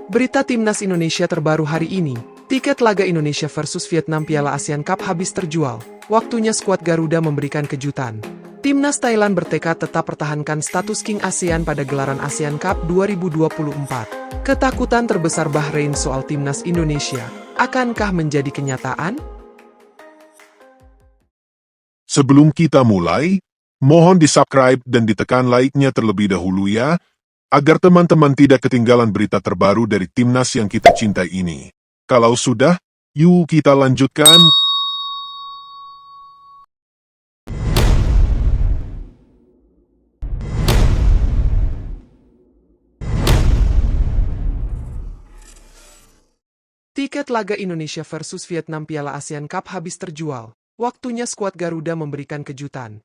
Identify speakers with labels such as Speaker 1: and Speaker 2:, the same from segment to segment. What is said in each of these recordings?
Speaker 1: Berita Timnas Indonesia terbaru hari ini, tiket laga Indonesia versus Vietnam Piala ASEAN Cup habis terjual. Waktunya skuad Garuda memberikan kejutan. Timnas Thailand bertekad tetap pertahankan status King ASEAN pada gelaran ASEAN Cup 2024. Ketakutan terbesar Bahrain soal Timnas Indonesia, akankah menjadi kenyataan?
Speaker 2: Sebelum kita mulai, mohon di-subscribe dan ditekan like-nya terlebih dahulu ya, agar teman-teman tidak ketinggalan berita terbaru dari Timnas yang kita cintai ini. Kalau sudah, yuk kita lanjutkan.
Speaker 1: Tiket laga Indonesia versus Vietnam Piala ASEAN Cup habis terjual. Waktunya skuad Garuda memberikan kejutan.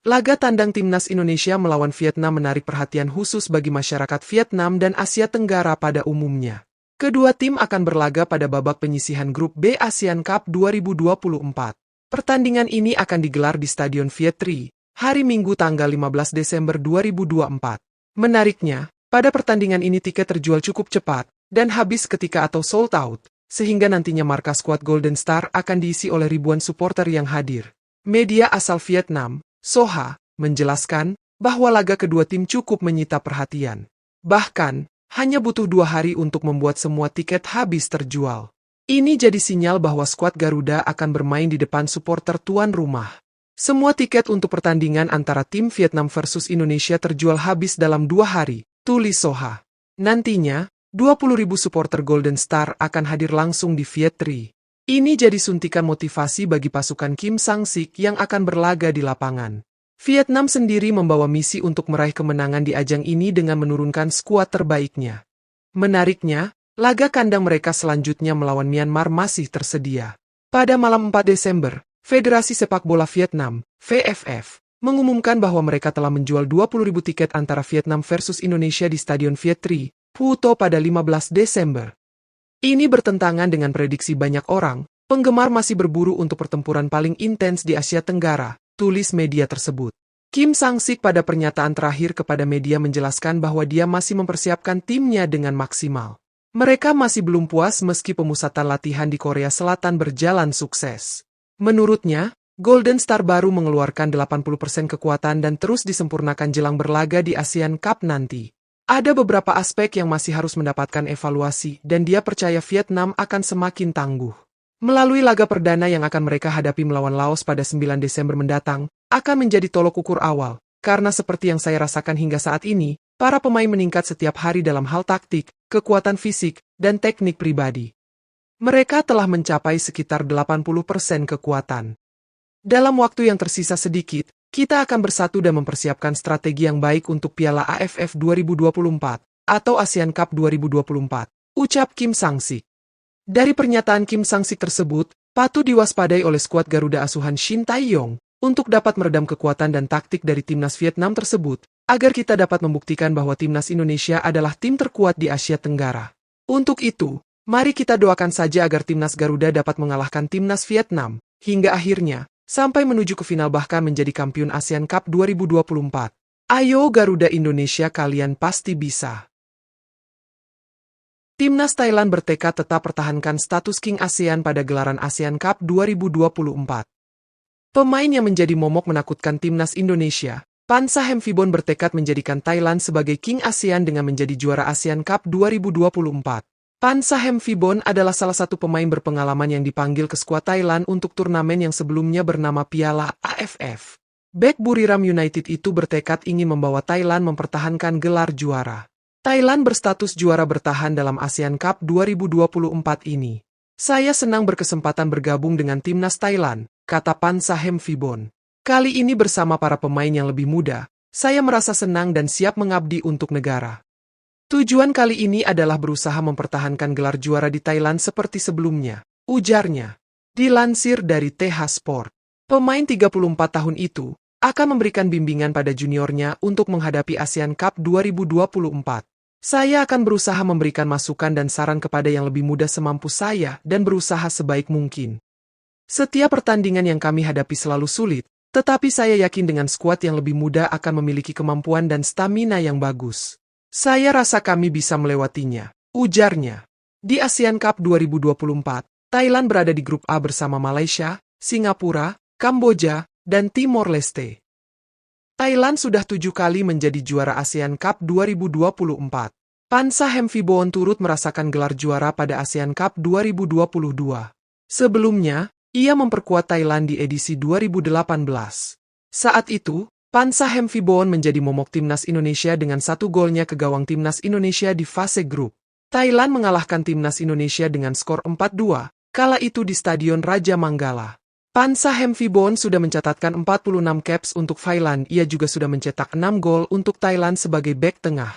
Speaker 1: Laga tandang Timnas Indonesia melawan Vietnam menarik perhatian khusus bagi masyarakat Vietnam dan Asia Tenggara pada umumnya. Kedua tim akan berlaga pada babak penyisihan grup B ASEAN Cup 2024. Pertandingan ini akan digelar di Stadion Viet Tri, hari Minggu tanggal 15 Desember 2024. Menariknya, pada pertandingan ini tiket terjual cukup cepat dan habis ketika atau sold out, sehingga nantinya markas skuad Golden Star akan diisi oleh ribuan supporter yang hadir. Media asal Vietnam, Soha, menjelaskan bahwa laga kedua tim cukup menyita perhatian. Bahkan, hanya butuh 2 hari untuk membuat semua tiket habis terjual. Ini jadi sinyal bahwa skuad Garuda akan bermain di depan supporter tuan rumah. Semua tiket untuk pertandingan antara tim Vietnam versus Indonesia terjual habis dalam 2 hari, tulis Soha. Nantinya, 20.000 supporter Golden Star akan hadir langsung di Viet Tri. Ini jadi suntikan motivasi bagi pasukan Kim Sang-sik yang akan berlaga di lapangan. Vietnam sendiri membawa misi untuk meraih kemenangan di ajang ini dengan menurunkan skuad terbaiknya. Menariknya, laga kandang mereka selanjutnya melawan Myanmar masih tersedia. Pada malam 4 Desember, Federasi Sepak Bola Vietnam, VFF, mengumumkan bahwa mereka telah menjual 20.000 tiket antara Vietnam versus Indonesia di Stadion Viet Tri, Phu Tho pada 15 Desember. Ini bertentangan dengan prediksi banyak orang, penggemar masih berburu untuk pertempuran paling intens di Asia Tenggara, tulis media tersebut. Kim Sang-sik pada pernyataan terakhir kepada media menjelaskan bahwa dia masih mempersiapkan timnya dengan maksimal. Mereka masih belum puas meski pemusatan latihan di Korea Selatan berjalan sukses. Menurutnya, Golden Star baru mengeluarkan 80% kekuatan dan terus disempurnakan jelang berlaga di ASEAN Cup nanti. Ada beberapa aspek yang masih harus mendapatkan evaluasi dan dia percaya Vietnam akan semakin tangguh. Melalui laga perdana yang akan mereka hadapi melawan Laos pada 9 Desember mendatang, akan menjadi tolok ukur awal, karena seperti yang saya rasakan hingga saat ini, para pemain meningkat setiap hari dalam hal taktik, kekuatan fisik, dan teknik pribadi. Mereka telah mencapai sekitar 80% kekuatan. Dalam waktu yang tersisa sedikit, kita akan bersatu dan mempersiapkan strategi yang baik untuk Piala AFF 2024 atau ASEAN Cup 2024, ucap Kim Sang-sik. Dari pernyataan Kim Sang-sik tersebut, patut diwaspadai oleh skuad Garuda asuhan Shin Tae-yong untuk dapat meredam kekuatan dan taktik dari timnas Vietnam tersebut, agar kita dapat membuktikan bahwa timnas Indonesia adalah tim terkuat di Asia Tenggara. Untuk itu, mari kita doakan saja agar timnas Garuda dapat mengalahkan timnas Vietnam, hingga akhirnya, sampai menuju ke final bahkan menjadi kampiun ASEAN Cup 2024. Ayo Garuda Indonesia, kalian pasti bisa. Timnas Thailand bertekad tetap pertahankan status King ASEAN pada gelaran ASEAN Cup 2024. Pemain yang menjadi momok menakutkan timnas Indonesia, Pansaheemviboon bertekad menjadikan Thailand sebagai King ASEAN dengan menjadi juara ASEAN Cup 2024. Pansaheemviboon adalah salah satu pemain berpengalaman yang dipanggil ke skuad Thailand untuk turnamen yang sebelumnya bernama Piala AFF. Bek Buriram United itu bertekad ingin membawa Thailand mempertahankan gelar juara. Thailand berstatus juara bertahan dalam ASEAN Cup 2024 ini. Saya senang berkesempatan bergabung dengan timnas Thailand, kata Pansaheemviboon. Kali ini bersama para pemain yang lebih muda, saya merasa senang dan siap mengabdi untuk negara. Tujuan kali ini adalah berusaha mempertahankan gelar juara di Thailand seperti sebelumnya, ujarnya. Dilansir dari TH Sport, pemain 34 tahun itu akan memberikan bimbingan pada juniornya untuk menghadapi ASEAN Cup 2024. Saya akan berusaha memberikan masukan dan saran kepada yang lebih muda semampu saya dan berusaha sebaik mungkin. Setiap pertandingan yang kami hadapi selalu sulit, Tetapi saya yakin dengan skuad yang lebih muda akan memiliki kemampuan dan stamina yang bagus. Saya rasa kami bisa melewatinya, ujarnya. Di ASEAN Cup 2024, Thailand berada di grup A bersama Malaysia, Singapura, Kamboja, dan Timor Leste. Thailand sudah 7 kali menjadi juara ASEAN Cup 2024. Pansa Hemviboon turut merasakan gelar juara pada ASEAN Cup 2022. Sebelumnya, ia memperkuat Thailand di edisi 2018. Saat itu, Pansa Hemviboon menjadi momok timnas Indonesia dengan 1 golnya ke gawang timnas Indonesia di fase grup. Thailand mengalahkan timnas Indonesia dengan skor 4-2, kala itu di Stadion Raja Manggala. Pansa Hemviboon sudah mencatatkan 46 caps untuk Thailand, ia juga sudah mencetak 6 gol untuk Thailand sebagai bek tengah.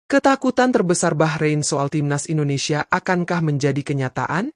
Speaker 1: Ketakutan terbesar Bahrain soal timnas Indonesia akankah menjadi kenyataan?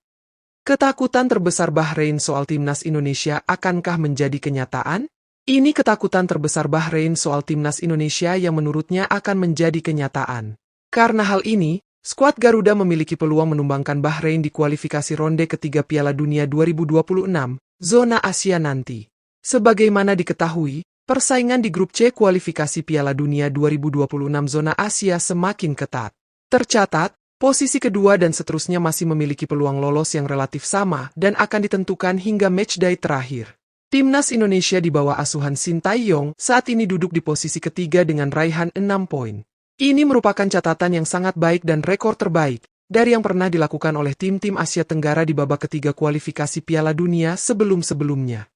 Speaker 1: Ketakutan terbesar Bahrain soal timnas Indonesia akankah menjadi kenyataan? Ini ketakutan terbesar Bahrain soal timnas Indonesia yang menurutnya akan menjadi kenyataan. Karena hal ini, skuad Garuda memiliki peluang menumbangkan Bahrain di kualifikasi ronde ketiga Piala Dunia 2026, zona Asia nanti. Sebagaimana diketahui, persaingan di grup C kualifikasi Piala Dunia 2026 zona Asia semakin ketat. Tercatat, posisi kedua dan seterusnya masih memiliki peluang lolos yang relatif sama dan akan ditentukan hingga matchday terakhir. Timnas Indonesia di bawah asuhan Sintayong saat ini duduk di posisi ketiga dengan raihan 6 poin. Ini merupakan catatan yang sangat baik dan rekor terbaik dari yang pernah dilakukan oleh tim-tim Asia Tenggara di babak ketiga kualifikasi Piala Dunia sebelum-sebelumnya.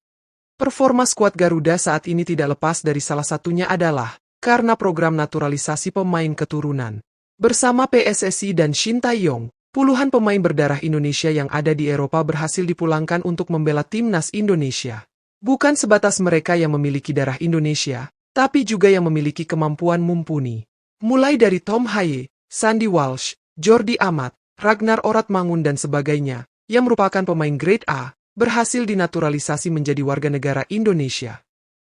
Speaker 1: Performa skuad Garuda saat ini tidak lepas dari salah satunya adalah karena program naturalisasi pemain keturunan. Bersama PSSI dan Sintayong, puluhan pemain berdarah Indonesia yang ada di Eropa berhasil dipulangkan untuk membela timnas Indonesia. Bukan sebatas mereka yang memiliki darah Indonesia, tapi juga yang memiliki kemampuan mumpuni. Mulai dari Tom Haye, Sandy Walsh, Jordi Amat, Ragnar Oratmangun dan sebagainya, yang merupakan pemain grade A, berhasil dinaturalisasi menjadi warga negara Indonesia.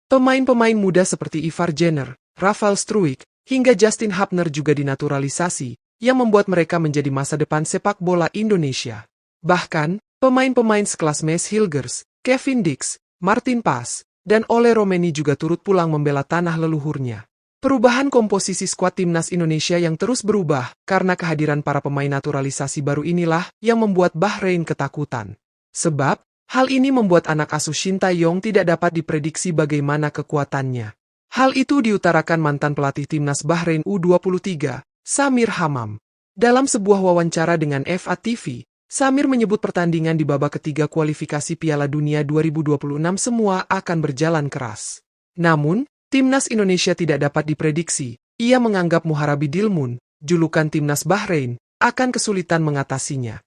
Speaker 1: Pemain-pemain muda seperti Ivar Jenner, Rafael Struijk, hingga Justin Hapner juga dinaturalisasi, yang membuat mereka menjadi masa depan sepak bola Indonesia. Bahkan, pemain-pemain sekelas Maes Hilgers, Kevin Dix, Martin Pas, dan Ole Romeni juga turut pulang membela tanah leluhurnya. Perubahan komposisi skuad timnas Indonesia yang terus berubah karena kehadiran para pemain naturalisasi baru inilah yang membuat Bahrain ketakutan. Sebab, hal ini membuat anak asuh Sintayong tidak dapat diprediksi bagaimana kekuatannya. Hal itu diutarakan mantan pelatih timnas Bahrain U23, Samir Hamam. Dalam sebuah wawancara dengan FA TV, Samir menyebut pertandingan di babak ketiga kualifikasi Piala Dunia 2026 semua akan berjalan keras. Namun, timnas Indonesia tidak dapat diprediksi. Ia menganggap Muharabi Dilmun, julukan timnas Bahrain, akan kesulitan mengatasinya.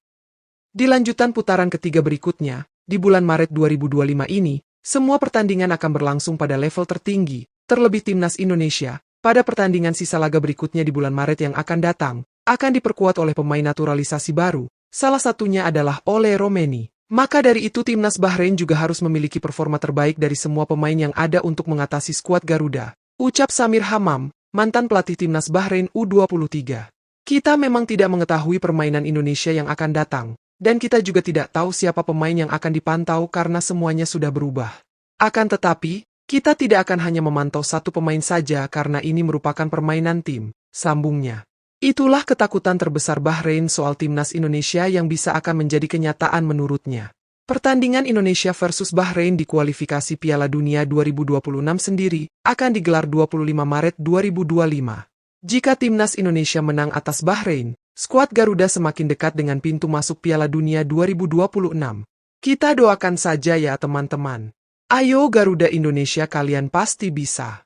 Speaker 1: Di lanjutan putaran ketiga berikutnya, di bulan Maret 2025 ini, semua pertandingan akan berlangsung pada level tertinggi, terlebih timnas Indonesia, pada pertandingan sisa laga berikutnya di bulan Maret yang akan datang, akan diperkuat oleh pemain naturalisasi baru, salah satunya adalah Ole Romeni. Maka dari itu timnas Bahrain juga harus memiliki performa terbaik dari semua pemain yang ada untuk mengatasi skuad Garuda. Ucap Samir Hamam, mantan pelatih timnas Bahrain U23. Kita memang tidak mengetahui permainan Indonesia yang akan datang, dan kita juga tidak tahu siapa pemain yang akan dipantau karena semuanya sudah berubah. Akan tetapi, kita tidak akan hanya memantau satu pemain saja karena ini merupakan permainan tim, sambungnya. Itulah ketakutan terbesar Bahrain soal timnas Indonesia yang bisa akan menjadi kenyataan menurutnya. Pertandingan Indonesia versus Bahrain di kualifikasi Piala Dunia 2026 sendiri akan digelar 25 Maret 2025. Jika timnas Indonesia menang atas Bahrain, skuad Garuda semakin dekat dengan pintu masuk Piala Dunia 2026. Kita doakan saja ya teman-teman. Ayo Garuda Indonesia, kalian pasti bisa.